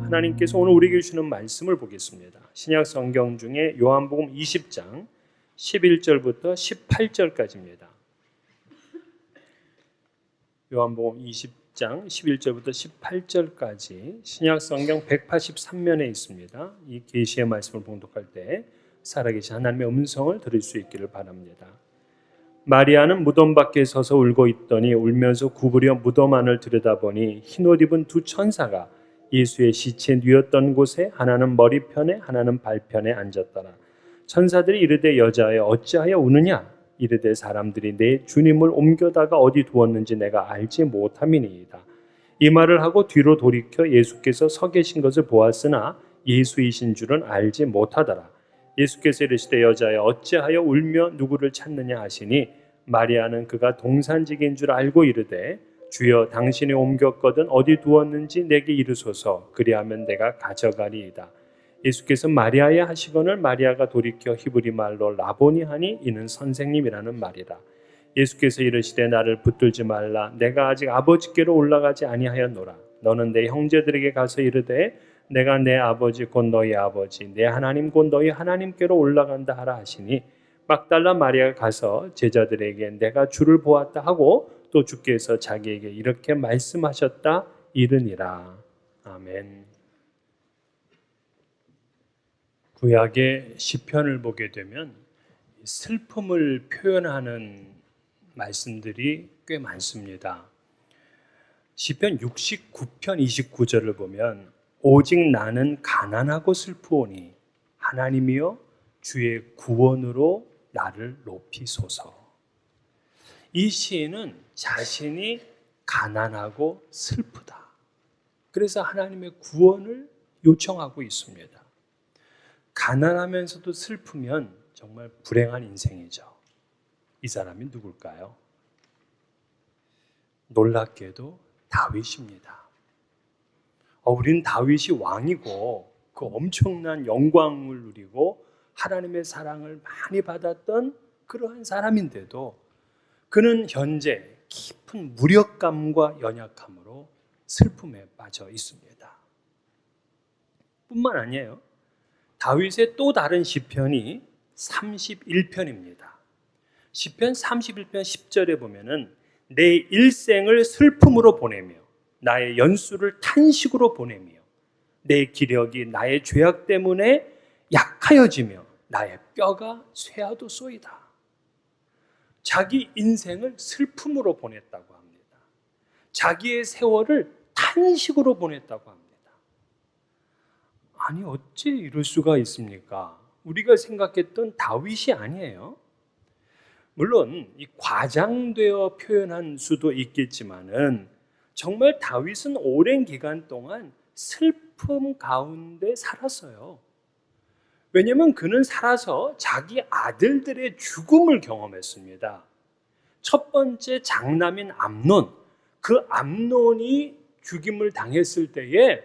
하나님께서 오늘 우리에게 주시는 말씀을 보겠습니다. 신약 성경 중에 요한복음 20장 11절부터 18절까지입니다. 요한복음 20장 11절부터 18절까지 신약 성경 183면에 있습니다. 이 계시의 말씀을 봉독할 때 살아계신 하나님의 음성을 들을 수 있기를 바랍니다. 마리아는 무덤 밖에 서서 울고 있더니 울면서 구부려 무덤 안을 들여다보니 흰옷 입은 두 천사가 예수의 시체 뉘었던 곳에 하나는 머리편에 하나는 발편에 앉았더라. 천사들이 이르되 여자여 어찌하여 우느냐? 이르되 사람들이 내 주님을 옮겨다가 어디 두었는지 내가 알지 못함이니이다. 이 말을 하고 뒤로 돌이켜 예수께서 서 계신 것을 보았으나 예수이신 줄은 알지 못하더라. 예수께서 이르시되 여자여 어찌하여 울며 누구를 찾느냐 하시니 마리아는 그가 동산직인 줄 알고 이르되 주여 당신이 옮겼거든 어디 두었는지 내게 이르소서 그리하면 내가 가져가리이다. 예수께서 마리아야 하시거늘 마리아가 돌이켜 히브리 말로 라보니 하니 이는 선생님이라는 말이라. 예수께서 이르시되 나를 붙들지 말라. 내가 아직 아버지께로 올라가지 아니하였노라. 너는 내 형제들에게 가서 이르되 내가 내 아버지 곧 너희 아버지 내 하나님 곧 너희 하나님께로 올라간다 하라 하시니 막달라 마리아가 가서 제자들에게 내가 주를 보았다 하고 또 주께서 자기에게 이렇게 말씀하셨다 이르니라. 아멘. 구약의 시편을 보게 되면 슬픔을 표현하는 말씀들이 꽤 많습니다. 시편 69편 29절을 보면 오직 나는 가난하고 슬프오니 하나님이여 주의 구원으로 나를 높이소서. 이 시인은 자신이 가난하고 슬프다. 그래서 하나님의 구원을 요청하고 있습니다. 가난하면서도 슬프면 정말 불행한 인생이죠. 이 사람이 누굴까요? 놀랍게도 다윗입니다. 우리는 다윗이 왕이고 그 엄청난 영광을 누리고 하나님의 사랑을 많이 받았던 그러한 사람인데도 그는 현재 깊은 무력감과 연약함으로 슬픔에 빠져 있습니다. 뿐만 아니에요. 다윗의 또 다른 시편이 31편입니다. 시편 31편 10절에 보면은 내 일생을 슬픔으로 보내며 나의 연수를 탄식으로 보내며 내 기력이 나의 죄악 때문에 약하여지며 나의 뼈가 쇠하도소이다. 자기 인생을 슬픔으로 보냈다고 합니다. 자기의 세월을 탄식으로 보냈다고 합니다. 아니 어째 이럴 수가 있습니까? 우리가 생각했던 다윗이 아니에요. 물론 이 과장되어 표현한 수도 있겠지만은 정말 다윗은 오랜 기간 동안 슬픔 가운데 살았어요. 왜냐하면 그는 살아서 자기 아들들의 죽음을 경험했습니다. 첫 번째 장남인 암논, 그 암논이 죽임을 당했을 때에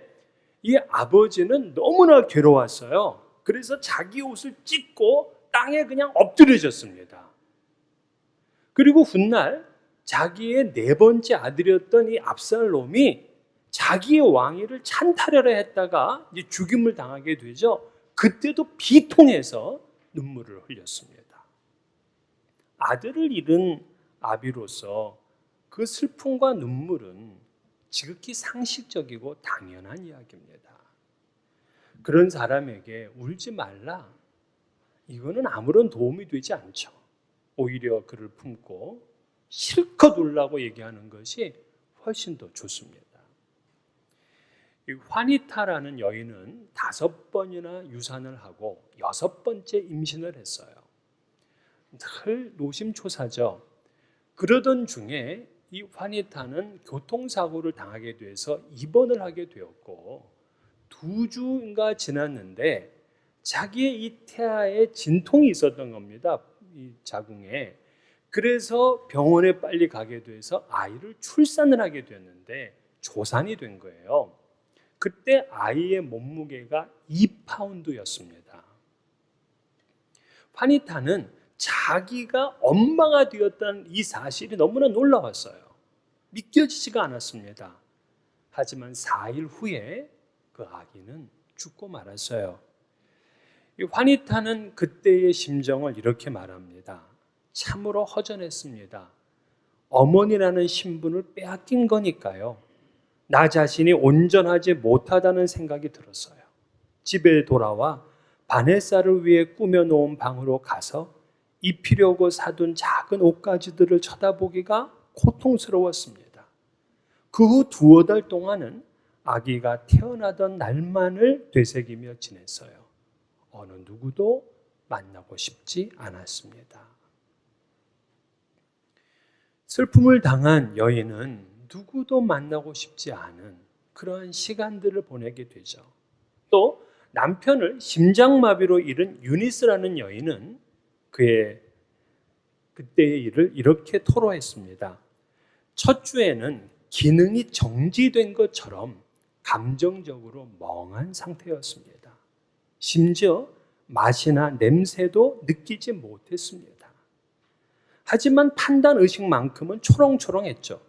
이 아버지는 너무나 괴로웠어요. 그래서 자기 옷을 찢고 땅에 그냥 엎드려졌습니다. 그리고 훗날 자기의 네 번째 아들이었던 이 압살롬이 자기의 왕위를 찬탈하려 했다가 이제 죽임을 당하게 되죠. 그때도 비통해서 눈물을 흘렸습니다. 아들을 잃은 아비로서 그 슬픔과 눈물은 지극히 상식적이고 당연한 이야기입니다. 그런 사람에게 울지 말라. 이거는 아무런 도움이 되지 않죠. 오히려 그를 품고 실컷 울라고 얘기하는 것이 훨씬 더 좋습니다. 이 화니타라는 여인은 5번이나 유산을 하고 6번째 임신을 했어요. 늘 노심초사죠. 그러던 중에 이 화니타는 교통사고를 당하게 돼서 입원을 하게 되었고 2주인가 지났는데 자기의 이 태아에 진통이 있었던 겁니다. 이 자궁에. 그래서 병원에 빨리 가게 돼서 아이를 출산을 하게 됐는데 조산이 된 거예요. 그때 아이의 몸무게가 2파운드였습니다. 화니타는 자기가 엄마가 되었다는 이 사실이 너무나 놀라웠어요. 믿겨지지가 않았습니다. 하지만 4일 후에 그 아기는 죽고 말았어요. 이 화니타는 그때의 심정을 이렇게 말합니다. 참으로 허전했습니다. 어머니라는 신분을 빼앗긴 거니까요. 나 자신이 온전하지 못하다는 생각이 들었어요. 집에 돌아와 바네사를 위해 꾸며놓은 방으로 가서 입히려고 사둔 작은 옷가지들을 쳐다보기가 고통스러웠습니다. 그 후 두어 달 동안은 아기가 태어나던 날만을 되새기며 지냈어요. 어느 누구도 만나고 싶지 않았습니다. 슬픔을 당한 여인은 누구도 만나고 싶지 않은 그러한 시간들을 보내게 되죠. 또 남편을 심장마비로 잃은 유니스라는 여인은 그의 그때의 일을 이렇게 토로했습니다. 첫 주에는 기능이 정지된 것처럼 감정적으로 멍한 상태였습니다. 심지어 맛이나 냄새도 느끼지 못했습니다. 하지만 판단의식만큼은 초롱초롱했죠.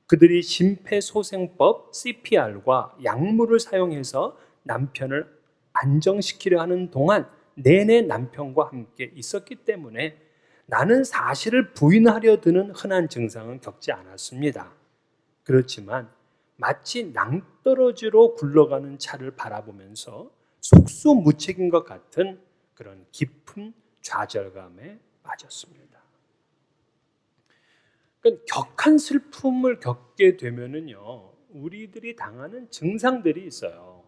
그들이 심폐소생법 CPR과 약물을 사용해서 남편을 안정시키려 하는 동안 내내 남편과 함께 있었기 때문에 나는 사실을 부인하려 드는 흔한 증상은 겪지 않았습니다. 그렇지만 마치 낭떠러지로 굴러가는 차를 바라보면서 속수무책인 것 같은 그런 깊은 좌절감에 빠졌습니다. 그러니까 격한 슬픔을 겪게 되면은요, 우리들이 당하는 증상들이 있어요.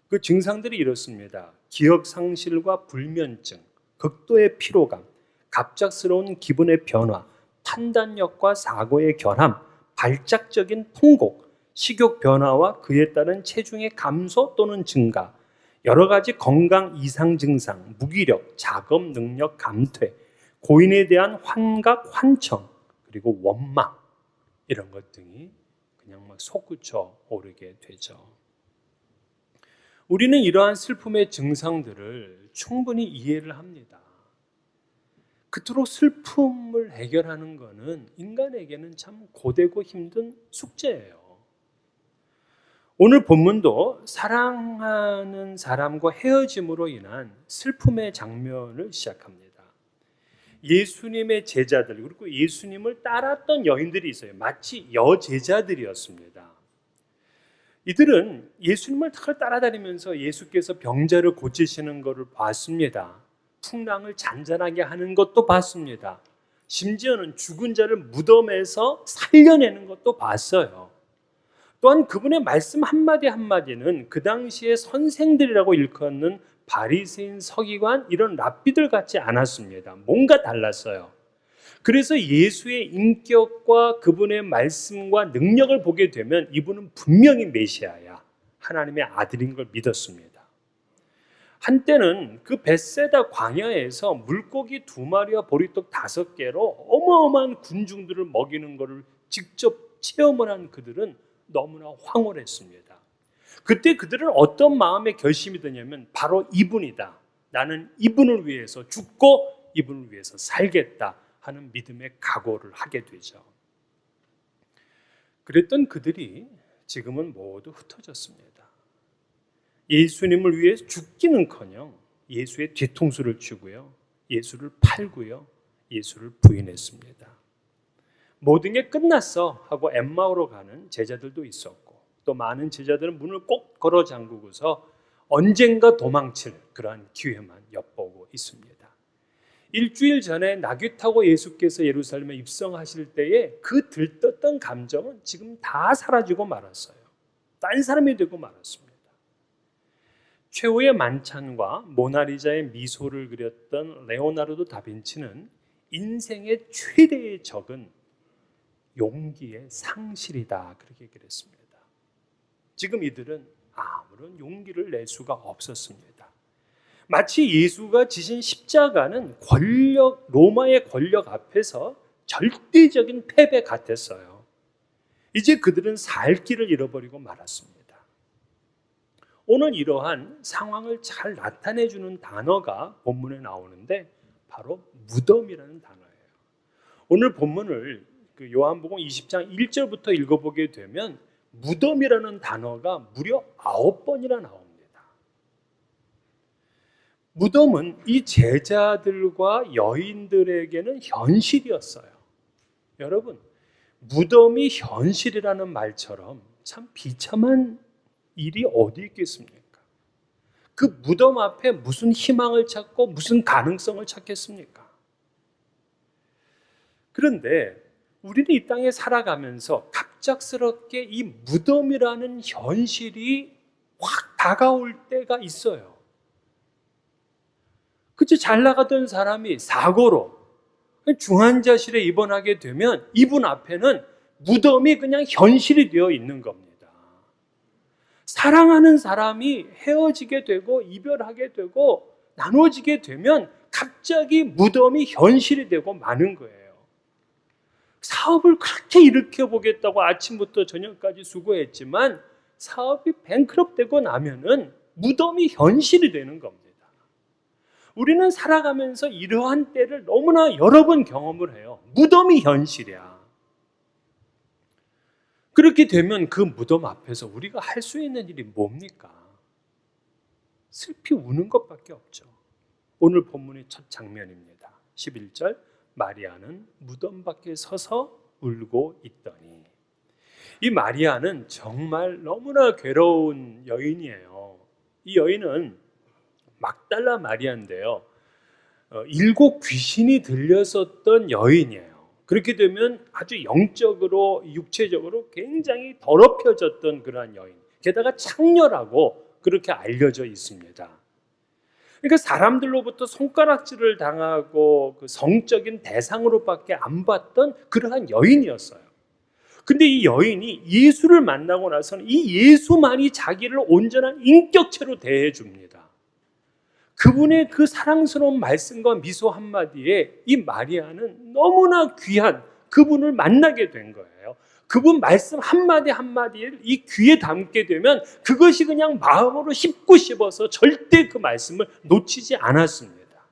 그 증상들이 이렇습니다. 기억 상실과 불면증, 극도의 피로감, 갑작스러운 기분의 변화, 판단력과 사고의 결함, 발작적인 통곡, 식욕 변화와 그에 따른 체중의 감소 또는 증가, 여러 가지 건강 이상 증상, 무기력, 작업 능력 감퇴, 고인에 대한 환각, 환청, 그리고 원망, 이런 것 등이 그냥 막 솟구쳐 오르게 되죠. 우리는 이러한 슬픔의 증상들을 충분히 이해를 합니다. 그토록 슬픔을 해결하는 것은 인간에게는 참 고되고 힘든 숙제예요. 오늘 본문도 사랑하는 사람과 헤어짐으로 인한 슬픔의 장면을 시작합니다. 예수님의 제자들 그리고 예수님을 따랐던 여인들이 있어요. 마치 여제자들이었습니다. 이들은 예수님을 따라다니면서 예수께서 병자를 고치시는 것을 봤습니다. 풍랑을 잔잔하게 하는 것도 봤습니다. 심지어는 죽은 자를 무덤에서 살려내는 것도 봤어요. 또한 그분의 말씀 한마디 한마디는 그 당시에 선생들이라고 일컫는 바리새인, 서기관 이런 랍비들 같지 않았습니다. 뭔가 달랐어요. 그래서 예수의 인격과 그분의 말씀과 능력을 보게 되면 이분은 분명히 메시아야, 하나님의 아들인 걸 믿었습니다. 한때는 그 벳세다 광야에서 물고기 2마리와 보리떡 5개로 어마어마한 군중들을 먹이는 것을 직접 체험을 한 그들은 너무나 황홀했습니다. 그때 그들은 어떤 마음의 결심이 드냐면 바로 이분이다. 나는 이분을 위해서 죽고 이분을 위해서 살겠다 하는 믿음의 각오를 하게 되죠. 그랬던 그들이 지금은 모두 흩어졌습니다. 예수님을 위해 죽기는커녕 예수의 뒤통수를 치고요, 예수를 팔고요, 예수를 부인했습니다. 모든 게 끝났어 하고 엠마오로 가는 제자들도 있었고, 또 많은 제자들은 문을 꼭 걸어 잠그고서 언젠가 도망칠 그러한 기회만 엿보고 있습니다. 일주일 전에 나귀 타고 예수께서 예루살렘에 입성하실 때에 그 들떴던 감정은 지금 다 사라지고 말았어요. 딴 사람이 되고 말았습니다. 최후의 만찬과 모나리자의 미소를 그렸던 레오나르도 다빈치는 인생의 최대의 적은 용기의 상실이다, 그렇게 얘기를 했습니다. 지금 이들은 아무런 용기를 낼 수가 없었습니다. 마치 예수가 지신 십자가는 로마의 권력 앞에서 절대적인 패배 같았어요. 이제 그들은 살 길을 잃어버리고 말았습니다. 오늘 이러한 상황을 잘 나타내주는 단어가 본문에 나오는데 바로 무덤이라는 단어예요. 오늘 본문을 요한복음 20장 1절부터 읽어보게 되면 무덤이라는 단어가 무려 9번이나 나옵니다. 무덤은 이 제자들과 여인들에게는 현실이었어요. 여러분, 무덤이 현실이라는 말처럼 참 비참한 일이 어디 있겠습니까? 그 무덤 앞에 무슨 희망을 찾고 무슨 가능성을 찾겠습니까? 그런데 우리는 이 땅에 살아가면서 갑작스럽게 이 무덤이라는 현실이 확 다가올 때가 있어요. 그치, 잘 나가던 사람이 사고로 중환자실에 입원하게 되면 이분 앞에는 무덤이 그냥 현실이 되어 있는 겁니다. 사랑하는 사람이 헤어지게 되고 이별하게 되고 나눠지게 되면 갑자기 무덤이 현실이 되고 마는 거예요. 사업을 그렇게 일으켜보겠다고 아침부터 저녁까지 수고했지만 사업이 뱅크럽되고 나면은 무덤이 현실이 되는 겁니다. 우리는 살아가면서 이러한 때를 너무나 여러 번 경험을 해요. 무덤이 현실이야. 그렇게 되면 그 무덤 앞에서 우리가 할 수 있는 일이 뭡니까? 슬피 우는 것밖에 없죠. 오늘 본문의 첫 장면입니다. 11절, 마리아는 무덤 밖에 서서 울고 있더니. 이 마리아는 정말 너무나 괴로운 여인이에요. 이 여인은 막달라 마리아인데요. 7 귀신이 들렸었던 여인이에요. 그렇게 되면 아주 영적으로 육체적으로 굉장히 더럽혀졌던 그러한 여인. 게다가 창녀라고 그렇게 알려져 있습니다. 그러니까 사람들로부터 손가락질을 당하고 그 성적인 대상으로밖에 안 봤던 그러한 여인이었어요. 근데 이 여인이 예수를 만나고 나서는 이 예수만이 자기를 온전한 인격체로 대해 줍니다. 그분의 그 사랑스러운 말씀과 미소 한마디에 이 마리아는 너무나 귀한 그분을 만나게 된 거예요. 그분 말씀 한마디 한마디를 이 귀에 담게 되면 그것이 그냥 마음으로 씹고 씹어서 절대 그 말씀을 놓치지 않았습니다.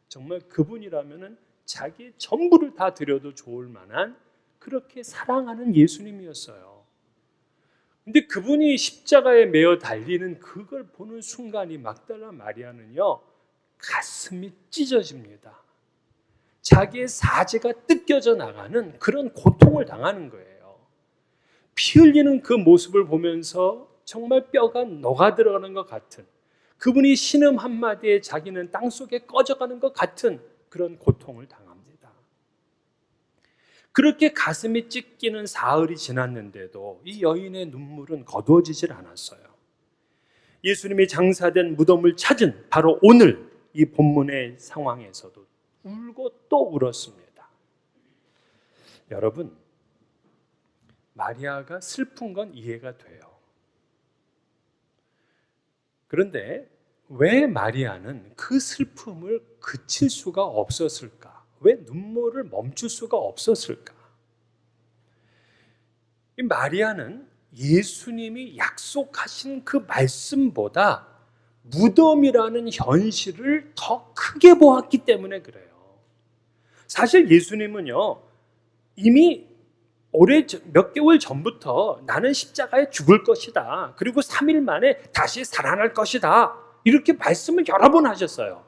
정말 그분이라면 자기의 전부를 다 드려도 좋을 만한 그렇게 사랑하는 예수님이었어요. 근데 그분이 십자가에 매어 달리는 그걸 보는 순간이 막달라 마리아는요, 가슴이 찢어집니다. 자기의 사지가 뜯겨져 나가는 그런 고통을 당하는 거예요. 피 흘리는 그 모습을 보면서 정말 뼈가 녹아 들어가는 것 같은, 그분이 신음 한마디에 자기는 땅속에 꺼져가는 것 같은 그런 고통을 당합니다. 그렇게 가슴이 찢기는 사흘이 지났는데도 이 여인의 눈물은 거두어지질 않았어요. 예수님이 장사된 무덤을 찾은 바로 오늘 이 본문의 상황에서도 울고 또 울었습니다. 여러분, 마리아가 슬픈 건 이해가 돼요. 그런데 왜 마리아는 그 슬픔을 그칠 수가 없었을까? 왜 눈물을 멈출 수가 없었을까? 이 마리아는 예수님이 약속하신 그 말씀보다 무덤이라는 현실을 더 크게 보았기 때문에 그래요. 사실 예수님은요, 이미 몇 개월 전부터 나는 십자가에 죽을 것이다. 그리고 3일 만에 다시 살아날 것이다. 이렇게 말씀을 여러 번 하셨어요.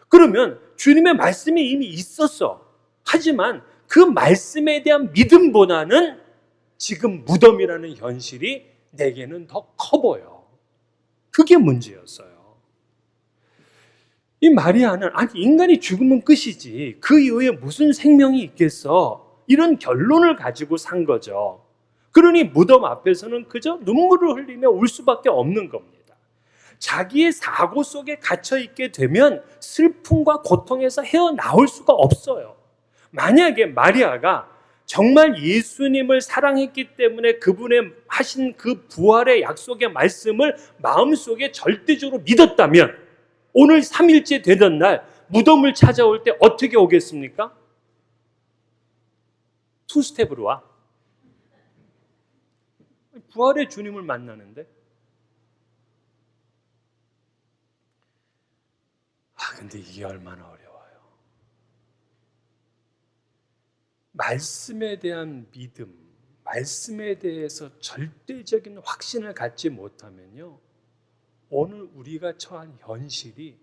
그러면 주님의 말씀이 이미 있었어. 하지만 그 말씀에 대한 믿음보다는 지금 무덤이라는 현실이 내게는 더 커 보여. 그게 문제였어요. 이 마리아는 아니 인간이 죽으면 끝이지 그 이후에 무슨 생명이 있겠어. 이런 결론을 가지고 산 거죠. 그러니 무덤 앞에서는 그저 눈물을 흘리며 울 수밖에 없는 겁니다. 자기의 사고 속에 갇혀 있게 되면 슬픔과 고통에서 헤어나올 수가 없어요. 만약에 마리아가 정말 예수님을 사랑했기 때문에 그분의 하신 그 부활의 약속의 말씀을 마음속에 절대적으로 믿었다면 오늘 3일째 되던 날 무덤을 찾아올 때 어떻게 오겠습니까? 투스텝으로 와. 부활의 주님을 만나는데. 근데 이게 얼마나 어려워요. 말씀에 대한 믿음, 말씀에 대해서 절대적인 확신을 갖지 못하면요, 오늘 우리가 처한 현실이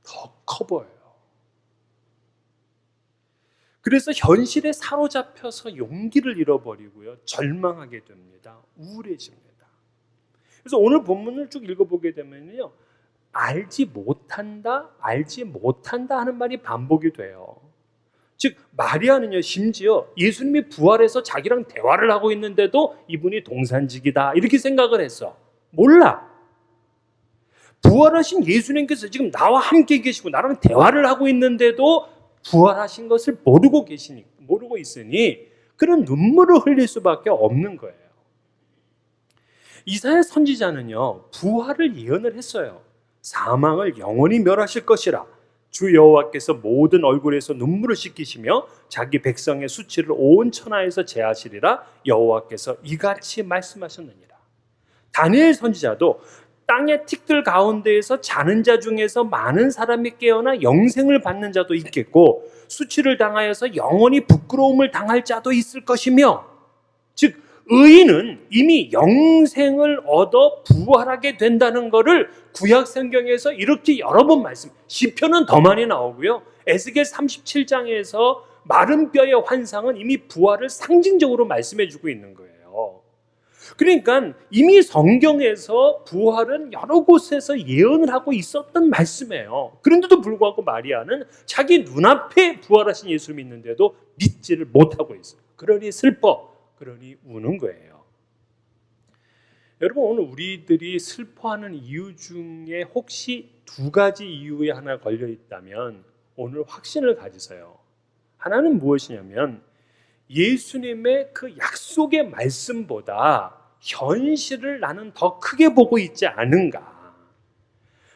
더 커 보여요. 그래서 현실에 사로잡혀서 용기를 잃어버리고요, 절망하게 됩니다. 우울해집니다. 그래서 오늘 본문을 쭉 읽어보게 되면요, 알지 못한다 하는 말이 반복이 돼요. 즉 마리아는요, 심지어 예수님이 부활해서 자기랑 대화를 하고 있는데도 이분이 동산직이다 이렇게 생각을 했어. 몰라. 부활하신 예수님께서 지금 나와 함께 계시고 나랑 대화를 하고 있는데도 부활하신 것을 모르고 있으니 그런 눈물을 흘릴 수밖에 없는 거예요. 이사야 선지자는요, 부활을 예언을 했어요. 사망을 영원히 멸하실 것이라. 주 여호와께서 모든 얼굴에서 눈물을 씻기시며 자기 백성의 수치를 온 천하에서 제하시리라. 여호와께서 이같이 말씀하셨느니라. 다니엘 선지자도 땅의 틱들 가운데에서 자는 자 중에서 많은 사람이 깨어나 영생을 받는 자도 있겠고 수치를 당하여서 영원히 부끄러움을 당할 자도 있을 것이며, 즉 의인은 이미 영생을 얻어 부활하게 된다는 것을 구약 성경에서 이렇게 여러 번 시편은 더 많이 나오고요, 에스겔 37장에서 마른 뼈의 환상은 이미 부활을 상징적으로 말씀해 주고 있는 거예요. 그러니까 이미 성경에서 부활은 여러 곳에서 예언을 하고 있었던 말씀이에요. 그런데도 불구하고 마리아는 자기 눈앞에 부활하신 예수를 믿는데도 믿지를 못하고 있어요. 그러니 슬퍼, 그러니 우는 거예요. 여러분, 오늘 우리들이 슬퍼하는 이유 중에 혹시 두 가지 이유에 하나 걸려 있다면 오늘 확신을 가지세요. 하나는 무엇이냐면 예수님의 그 약속의 말씀보다 현실을 나는 더 크게 보고 있지 않은가.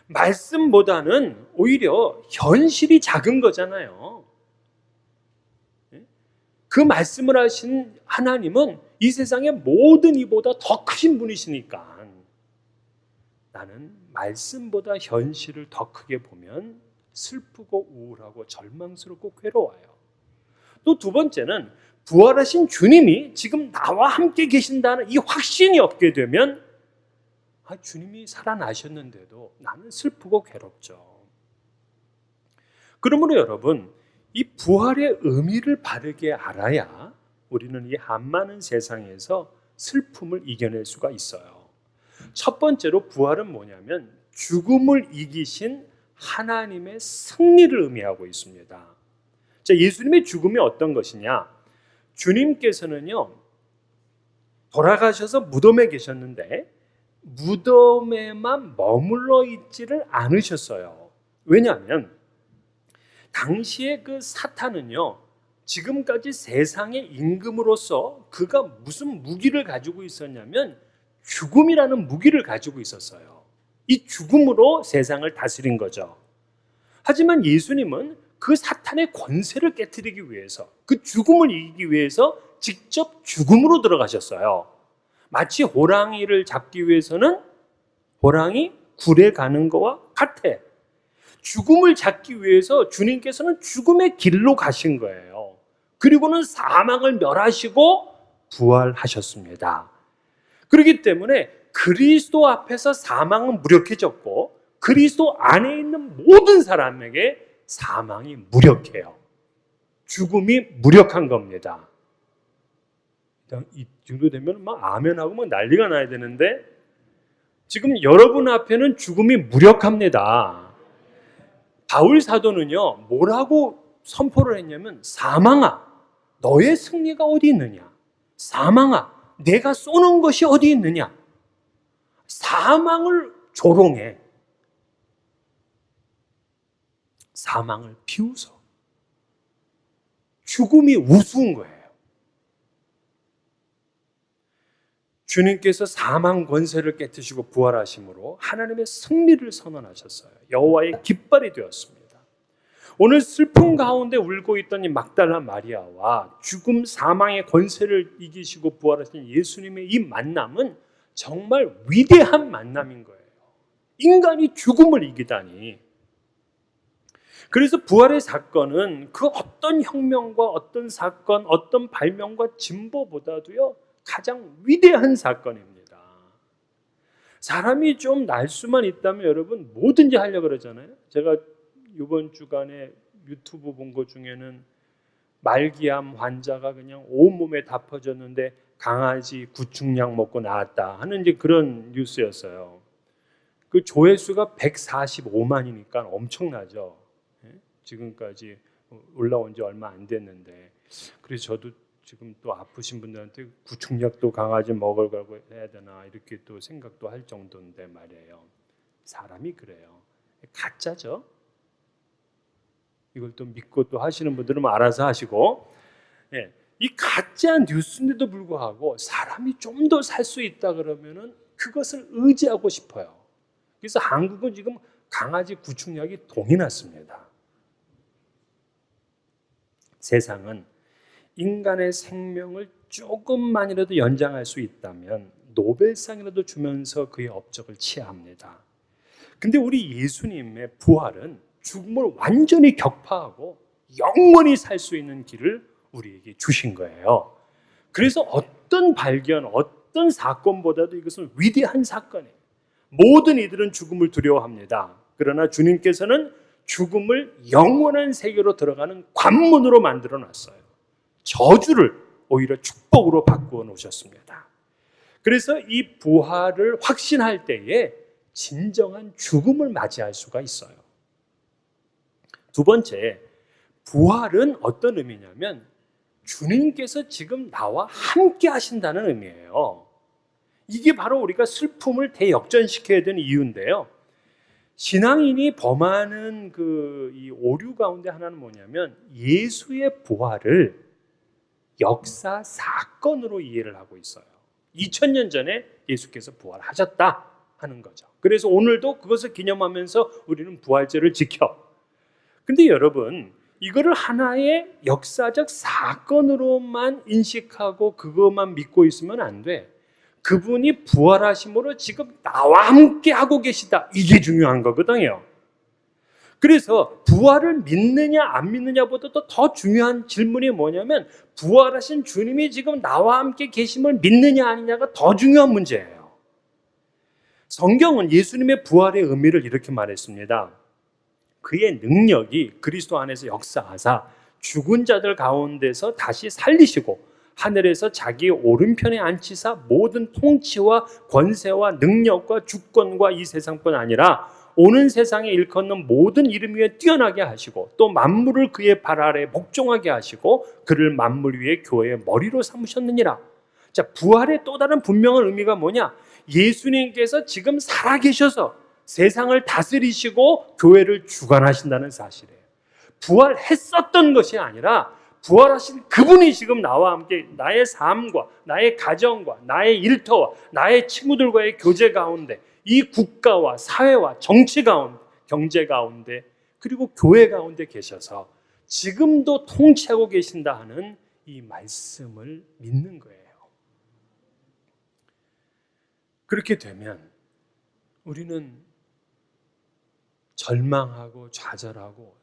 말씀보다는 오히려 현실이 작은 거잖아요. 그 말씀을 하신 하나님은 이 세상의 모든 이보다 더 크신 분이시니까 나는 말씀보다 현실을 더 크게 보면 슬프고 우울하고 절망스럽고 괴로워요. 또 두 번째는 부활하신 주님이 지금 나와 함께 계신다는 이 확신이 없게 되면 주님이 살아나셨는데도 나는 슬프고 괴롭죠. 그러므로 여러분, 이 부활의 의미를 바르게 알아야 우리는 이 한많은 세상에서 슬픔을 이겨낼 수가 있어요. 첫 번째로 부활은 뭐냐면 죽음을 이기신 하나님의 승리를 의미하고 있습니다. 자, 예수님의 죽음이 어떤 것이냐? 주님께서는요, 돌아가셔서 무덤에 계셨는데 무덤에만 머물러 있지를 않으셨어요. 왜냐하면 당시에 그 사탄은요, 지금까지 세상의 임금으로서 그가 무슨 무기를 가지고 있었냐면 죽음이라는 무기를 가지고 있었어요. 이 죽음으로 세상을 다스린 거죠. 하지만 예수님은 그 사탄의 권세를 깨트리기 위해서, 그 죽음을 이기기 위해서 직접 죽음으로 들어가셨어요. 마치 호랑이를 잡기 위해서는 호랑이 굴에 가는 거와 같아. 죽음을 잡기 위해서 주님께서는 죽음의 길로 가신 거예요. 그리고는 사망을 멸하시고 부활하셨습니다. 그렇기 때문에 그리스도 앞에서 사망은 무력해졌고 그리스도 안에 있는 모든 사람에게 사망이 무력해요. 죽음이 무력한 겁니다. 이 정도 되면 막 아멘하고 막 난리가 나야 되는데 지금 여러분 앞에는 죽음이 무력합니다. 바울 사도는요, 뭐라고 선포를 했냐면 사망아, 너의 승리가 어디 있느냐? 사망아, 내가 쏘는 것이 어디 있느냐? 사망을 조롱해. 사망을 비웃어. 죽음이 우스운 거예요. 주님께서 사망 권세를 깨뜨시고 부활하심으로 하나님의 승리를 선언하셨어요. 여호와의 깃발이 되었습니다. 오늘 슬픔 가운데 울고 있던 이 막달라 마리아와 죽음 사망의 권세를 이기시고 부활하신 예수님의 이 만남은 정말 위대한 만남인 거예요. 인간이 죽음을 이기다니. 그래서 부활의 사건은 그 어떤 혁명과 어떤 사건, 어떤 발명과 진보보다도요 가장 위대한 사건입니다. 사람이 좀 날 수만 있다면 여러분 뭐든지 하려고 그러잖아요. 제가 이번 주간에 유튜브 본 것 중에는 말기암 환자가 그냥 온몸에 다 퍼졌는데 강아지 구충약 먹고 나았다 하는 이제 그런 뉴스였어요. 그 조회수가 145만이니까 엄청나죠. 지금까지 올라온 지 얼마 안 됐는데, 그래서 저도 지금 또 아프신 분들한테 구충약도 강아지 먹을 거고 해야 되나 이렇게 또 생각도 할 정도인데 말이에요. 사람이 그래요. 가짜죠. 이걸 또 믿고 또 하시는 분들은 알아서 하시고, 예, 이 가짜 뉴스인데도 불구하고 사람이 좀 더 살 수 있다 그러면은 그것을 의지하고 싶어요. 그래서 한국은 지금 강아지 구충약이 동이 났습니다. 세상은 인간의 생명을 조금만이라도 연장할 수 있다면 노벨상이라도 주면서 그의 업적을 치하합니다. 근데 우리 예수님의 부활은 죽음을 완전히 격파하고 영원히 살 수 있는 길을 우리에게 주신 거예요. 그래서 어떤 발견, 어떤 사건보다도 이것은 위대한 사건이에요. 모든 이들은 죽음을 두려워합니다. 그러나 주님께서는 죽음을 영원한 세계로 들어가는 관문으로 만들어 놨어요. 저주를 오히려 축복으로 바꾸어 놓으셨습니다. 그래서 이 부활을 확신할 때에 진정한 죽음을 맞이할 수가 있어요. 두 번째, 부활은 어떤 의미냐면 주님께서 지금 나와 함께 하신다는 의미예요. 이게 바로 우리가 슬픔을 대역전시켜야 되는 이유인데요. 신앙인이 범하는 이 오류 가운데 하나는 뭐냐면 예수의 부활을 역사 사건으로 이해를 하고 있어요. 2000년 전에 예수께서 부활하셨다 하는 거죠. 그래서 오늘도 그것을 기념하면서 우리는 부활절을 지켜. 근데 여러분, 이거를 하나의 역사적 사건으로만 인식하고 그것만 믿고 있으면 안 돼. 그분이 부활하심으로 지금 나와 함께 하고 계시다. 이게 중요한 거거든요. 그래서 부활을 믿느냐 안 믿느냐보다도 더 중요한 질문이 뭐냐면 부활하신 주님이 지금 나와 함께 계심을 믿느냐 아니냐가 더 중요한 문제예요. 성경은 예수님의 부활의 의미를 이렇게 말했습니다. 그의 능력이 그리스도 안에서 역사하사 죽은 자들 가운데서 다시 살리시고 하늘에서 자기 오른편에 앉히사 모든 통치와 권세와 능력과 주권과 이 세상뿐 아니라 오는 세상에 일컫는 모든 이름 위에 뛰어나게 하시고 또 만물을 그의 발 아래 복종하게 하시고 그를 만물 위에 교회의 머리로 삼으셨느니라. 자, 부활의 또 다른 분명한 의미가 뭐냐? 예수님께서 지금 살아계셔서 세상을 다스리시고 교회를 주관하신다는 사실이에요. 부활했었던 것이 아니라 부활하신 그분이 지금 나와 함께 나의 삶과 나의 가정과 나의 일터와 나의 친구들과의 교제 가운데 이 국가와 사회와 정치 가운데 경제 가운데 그리고 교회 가운데 계셔서 지금도 통치하고 계신다 하는 이 말씀을 믿는 거예요. 그렇게 되면 우리는 절망하고 좌절하고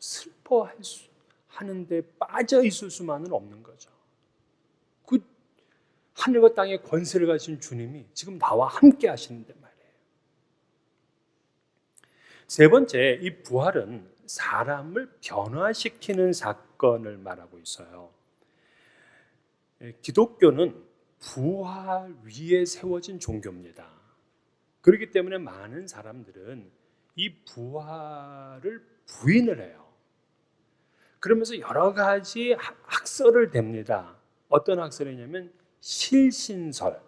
하는데 빠져 있을 수만은 없는 거죠. 그 하늘과 땅의 권세를 가진 주님이 지금 나와 함께 하시는데 말이에요. 세 번째, 이 부활은 사람을 변화시키는 사건을 말하고 있어요. 기독교는 부활 위에 세워진 종교입니다. 그렇기 때문에 많은 사람들은 이 부활을 부인을 해요. 그러면서 여러 가지 학설을 댑니다. 어떤 학설이냐면 실신설.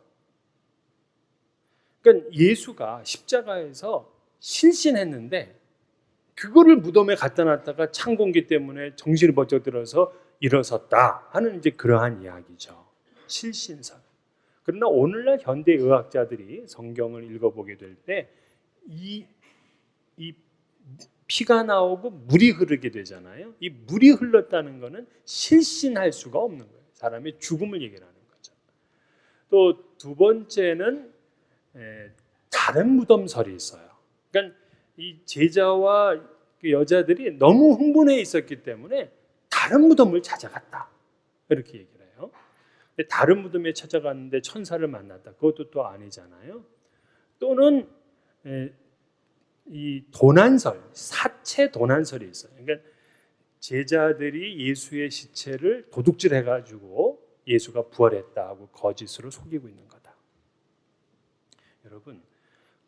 그러니까 예수가 십자가에서 실신했는데 그거를 무덤에 갖다 놨다가 찬 공기 때문에 정신이 번쩍 들어서 일어섰다 하는 이제 그러한 이야기죠. 실신설. 그러나 오늘날 현대 의학자들이 성경을 읽어보게 될 때 이 피가 나오고 물이 흐르게 되잖아요. 이 물이 흘렀다는 것은 실신할 수가 없는 거예요. 사람의 죽음을 얘기하는 거죠. 또 두 번째는 다른 무덤설이 있어요. 그러니까 이 제자와 그 여자들이 너무 흥분해 있었기 때문에 다른 무덤을 찾아갔다. 이렇게 얘기를 해요. 근데 다른 무덤에 찾아갔는데 천사를 만났다. 그것도 또 아니잖아요. 또는 이 도난설, 사체 도난설이 있어요. 그러니까 제자들이 예수의 시체를 도둑질해가지고 예수가 부활했다고 거짓으로 속이고 있는 거다. 여러분,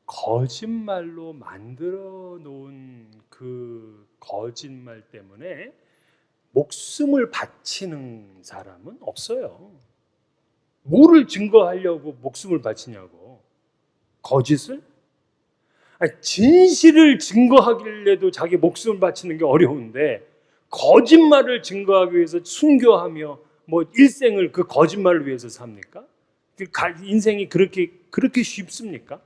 거짓말로 만들어 놓은 그 거짓말 때문에 목숨을 바치는 사람은 없어요. 뭐를 증거하려고 목숨을 바치냐고. 거짓을? 아니, 진실을 증거하길래도 자기 목숨을 바치는 게 어려운데 거짓말을 증거하기 위해서 순교하며 뭐 일생을 그 거짓말을 위해서 삽니까? 인생이 그렇게 쉽습니까?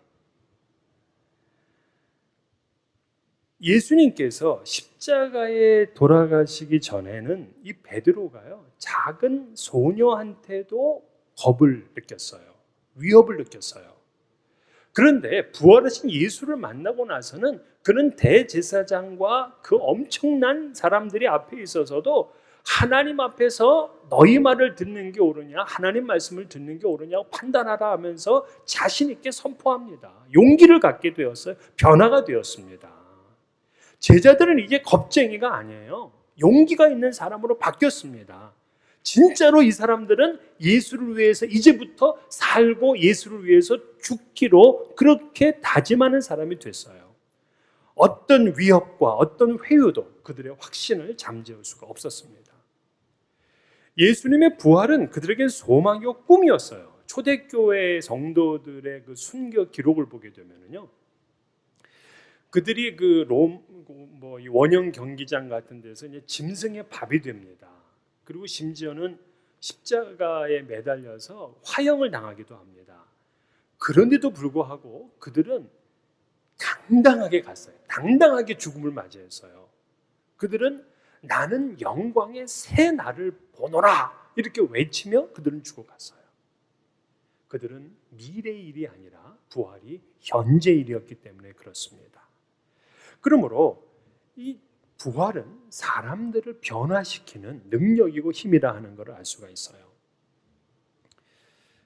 예수님께서 십자가에 돌아가시기 전에는 이 베드로가요, 작은 소녀한테도 겁을 느꼈어요. 위협을 느꼈어요. 그런데 부활하신 예수를 만나고 나서는 그는 대제사장과 그 엄청난 사람들이 앞에 있어서도 하나님 앞에서 너희 말을 듣는 게 옳으냐, 하나님 말씀을 듣는 게 옳으냐고 판단하라 하면서 자신 있게 선포합니다. 용기를 갖게 되었어요. 변화가 되었습니다. 제자들은 이제 겁쟁이가 아니에요. 용기가 있는 사람으로 바뀌었습니다. 진짜로 이 사람들은 예수를 위해서 이제부터 살고 예수를 위해서 죽기로 그렇게 다짐하는 사람이 됐어요. 어떤 위협과 어떤 회유도 그들의 확신을 잠재울 수가 없었습니다. 예수님의 부활은 그들에게 소망이고 꿈이었어요. 초대교회 성도들의 그 순교 기록을 보게 되면요, 그들이 그 원형 경기장 같은 데서 이제 짐승의 밥이 됩니다. 그리고 심지어는 십자가에 매달려서 화형을 당하기도 합니다. 그런데도 불구하고 그들은 당당하게 갔어요. 당당하게 죽음을 맞이했어요. 그들은 나는 영광의 새 날을 보노라 이렇게 외치며 그들은 죽어갔어요. 그들은 미래의 일이 아니라 부활이 현재 일이었기 때문에 그렇습니다. 그러므로 이 부활은 사람들을 변화시키는 능력이고 힘이라 하는 것을 알 수가 있어요.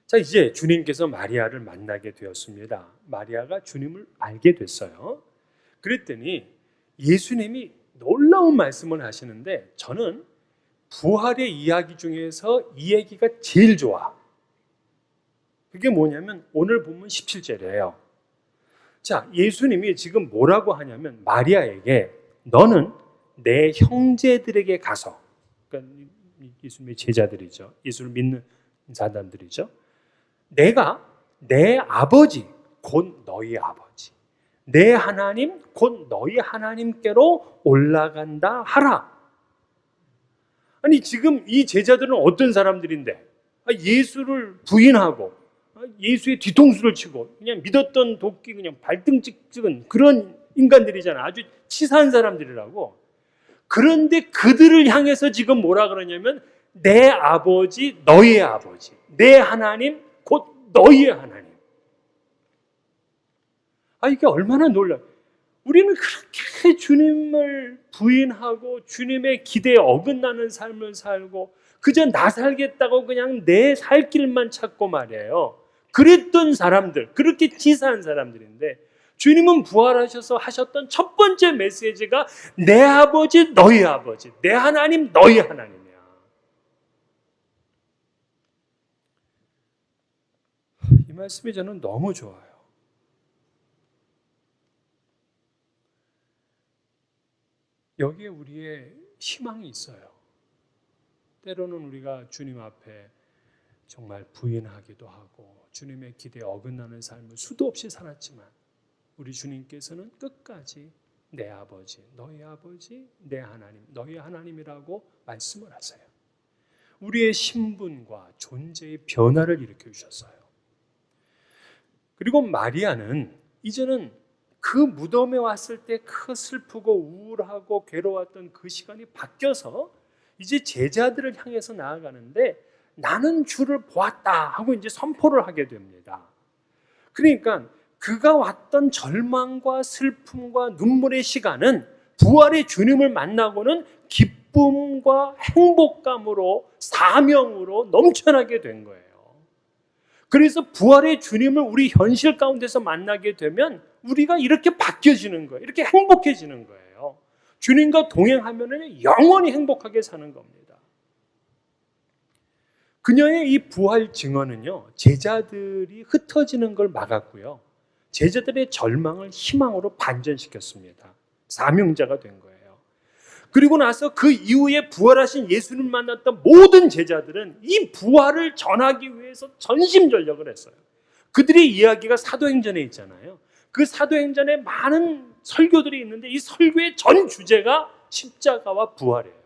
자, 이제 주님께서 마리아를 만나게 되었습니다. 마리아가 주님을 알게 됐어요. 그랬더니 예수님이 놀라운 말씀을 하시는데 저는 부활의 이야기 중에서 이 얘기가 제일 좋아. 그게 뭐냐면 오늘 본문 17절이에요. 자, 예수님이 지금 뭐라고 하냐면 마리아에게 너는 내 형제들에게 가서, 그러니까 예수님의 제자들이죠. 예수를 믿는 사람들이죠. 내가 내 아버지 곧 너희 아버지, 내 하나님 곧 너희 하나님께로 올라간다 하라. 아니 지금 이 제자들은 어떤 사람들인데 예수를 부인하고 예수의 뒤통수를 치고 그냥 믿었던 도끼 그냥 발등 찍은 그런 인간들이잖아. 아주 치사한 사람들이라고. 그런데 그들을 향해서 지금 뭐라 그러냐면 내 아버지 너희의 아버지, 내 하나님 곧 너희의 하나님. 이게 얼마나 놀라워. 우리는 그렇게 주님을 부인하고 주님의 기대에 어긋나는 삶을 살고 그저 나 살겠다고 그냥 내 살 길만 찾고 말이에요. 그랬던 사람들, 그렇게 치사한 사람들인데 주님은 부활하셔서 하셨던 첫 번째 메시지가 내 아버지 너희 아버지, 내 하나님 너희 하나님이야. 이 말씀이 저는 너무 좋아요. 여기에 우리의 희망이 있어요. 때로는 우리가 주님 앞에 정말 부인하기도 하고 주님의 기대에 어긋나는 삶을 수도 없이 살았지만 우리 주님께서는 끝까지 내 아버지, 너희 아버지, 내 하나님, 너희 하나님이라고 말씀을 하세요. 우리의 신분과 존재의 변화를 일으켜 주셨어요. 그리고 마리아는 이제는 그 무덤에 왔을 때 그 슬프고 우울하고 괴로웠던 그 시간이 바뀌어서 이제 제자들을 향해서 나아가는데 나는 주를 보았다 하고 이제 선포를 하게 됩니다. 그러니까 그가 왔던 절망과 슬픔과 눈물의 시간은 부활의 주님을 만나고는 기쁨과 행복감으로 사명으로 넘쳐나게 된 거예요. 그래서 부활의 주님을 우리 현실 가운데서 만나게 되면 우리가 이렇게 바뀌어지는 거예요. 이렇게 행복해지는 거예요. 주님과 동행하면 영원히 행복하게 사는 겁니다. 그녀의 이 부활 증언은요, 제자들이 흩어지는 걸 막았고요, 제자들의 절망을 희망으로 반전시켰습니다. 사명자가 된 거예요. 그리고 나서 그 이후에 부활하신 예수님을 만났던 모든 제자들은 이 부활을 전하기 위해서 전심전력을 했어요. 그들의 이야기가 사도행전에 있잖아요. 그 사도행전에 많은 설교들이 있는데 이 설교의 전 주제가 십자가와 부활이에요.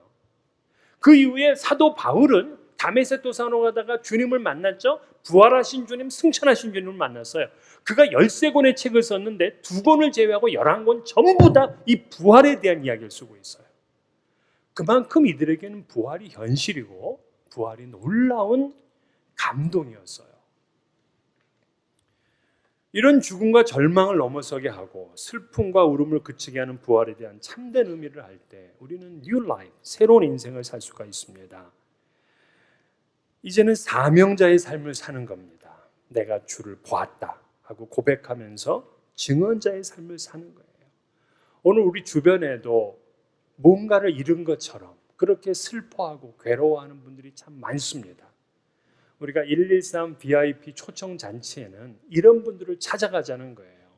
그 이후에 사도 바울은 다메섹 도상으로 가다가 주님을 만났죠. 부활하신 주님, 승천하신 주님을 만났어요. 그가 13권의 책을 썼는데 2권을 제외하고 11권 전부 다 이 부활에 대한 이야기를 쓰고 있어요. 그만큼 이들에게는 부활이 현실이고 부활이 놀라운 감동이었어요. 이런 죽음과 절망을 넘어서게 하고 슬픔과 울음을 그치게 하는 부활에 대한 참된 의미를 알 때 우리는 new life, 새로운 인생을 살 수가 있습니다. 이제는 사명자의 삶을 사는 겁니다. 내가 주를 보았다 하고 고백하면서 증언자의 삶을 사는 거예요. 오늘 우리 주변에도 뭔가를 잃은 것처럼 그렇게 슬퍼하고 괴로워하는 분들이 참 많습니다. 우리가 113 VIP 초청 잔치에는 이런 분들을 찾아가자는 거예요.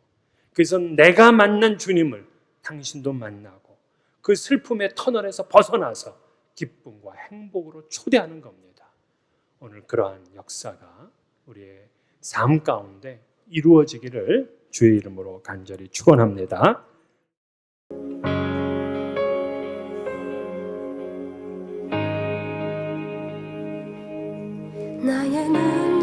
그래서 내가 만난 주님을 당신도 만나고 그 슬픔의 터널에서 벗어나서 기쁨과 행복으로 초대하는 겁니다. 오늘 그러한 역사가 우리의 삶 가운데 이루어지기를 주의 이름으로 간절히 축원합니다. 나의 눈